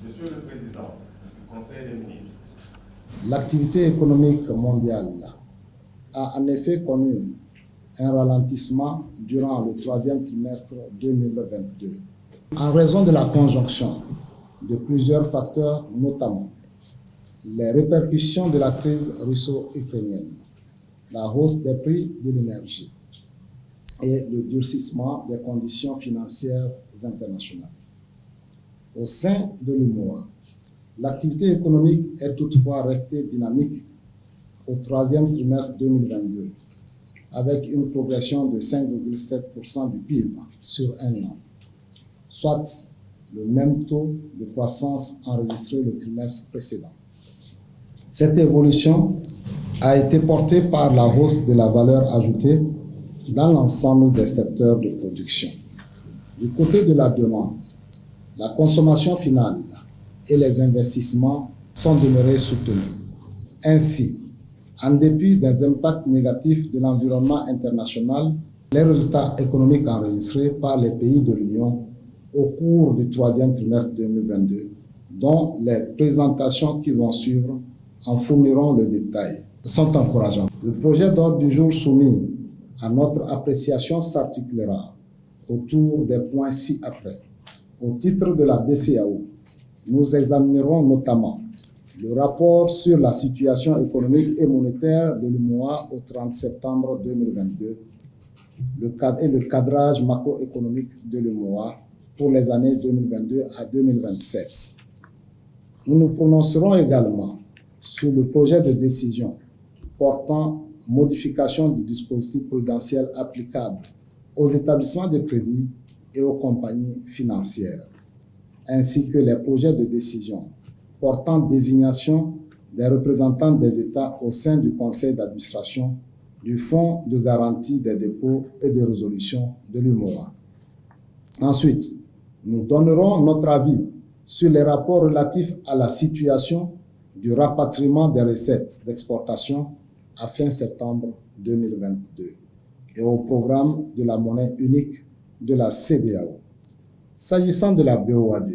Monsieur le Président du Conseil des ministres, l'activité économique mondiale a en effet connu un ralentissement durant le troisième trimestre 2022 en raison de la conjonction de plusieurs facteurs, notamment les répercussions de la crise russo-ukrainienne, la hausse des prix de l'énergie et le durcissement des conditions financières internationales. Au sein de l'UEMOA, l'activité économique est toutefois restée dynamique au troisième trimestre 2022, avec une progression de 5,7% du PIB sur un an, soit le même taux de croissance enregistré le trimestre précédent. Cette évolution a été portée par la hausse de la valeur ajoutée dans l'ensemble des secteurs de production. Du côté de la demande, la consommation finale et les investissements sont demeurés soutenus. Ainsi, en dépit des impacts négatifs de l'environnement international, les résultats économiques enregistrés par les pays de l'Union au cours du troisième trimestre 2022, dont les présentations qui vont suivre en fourniront le détail, sont encourageants. Le projet d'ordre du jour soumis à notre appréciation s'articulera autour des points ci-après. Au titre de la BCEAO, nous examinerons notamment le rapport sur la situation économique et monétaire de l'UEMOA au 30 septembre 2022 et le cadrage macroéconomique de l'UEMOA pour les années 2022 à 2027. Nous nous prononcerons également sur le projet de décision portant modification du dispositif prudentiel applicable aux établissements de crédit et aux compagnies financières, ainsi que les projets de décision portant désignation des représentants des États au sein du conseil d'administration du Fonds de garantie des dépôts et de résolution de l'UEMOA. Ensuite, nous donnerons notre avis sur les rapports relatifs à la situation du rapatriement des recettes d'exportation à fin septembre 2022 et au programme de la monnaie unique de la CEDEAO. S'agissant de la BOAD,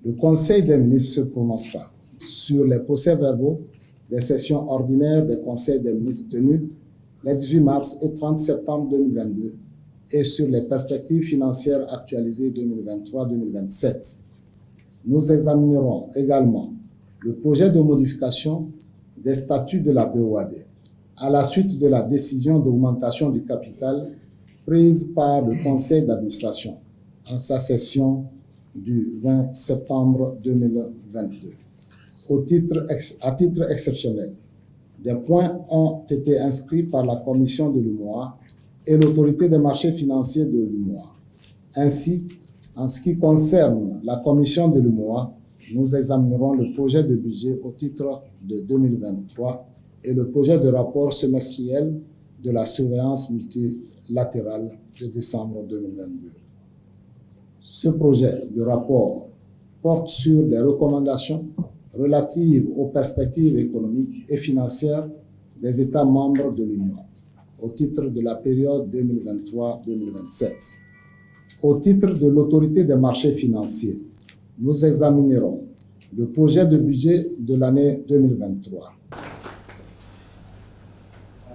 le Conseil des ministres se prononcera sur les procès-verbaux des sessions ordinaires des Conseils des ministres tenus les 18 mars et 30 septembre 2022 et sur les perspectives financières actualisées 2023-2027. Nous examinerons également le projet de modification des statuts de la BOAD à la suite de la décision d'augmentation du capital prise par le Conseil d'administration en sa session du 20 septembre 2022. À titre exceptionnel, des points ont été inscrits par la Commission de l'UEMOA et l'Autorité des marchés financiers de l'UEMOA. Ainsi, en ce qui concerne la Commission de l'UEMOA, nous examinerons le projet de budget au titre de 2023 et le projet de rapport semestriel de la surveillance multilatérale de décembre 2022. Ce projet de rapport porte sur des recommandations relatives aux perspectives économiques et financières des États membres de l'Union au titre de la période 2023-2027. Au titre de l'autorité des marchés financiers, nous examinerons le projet de budget de l'année 2023.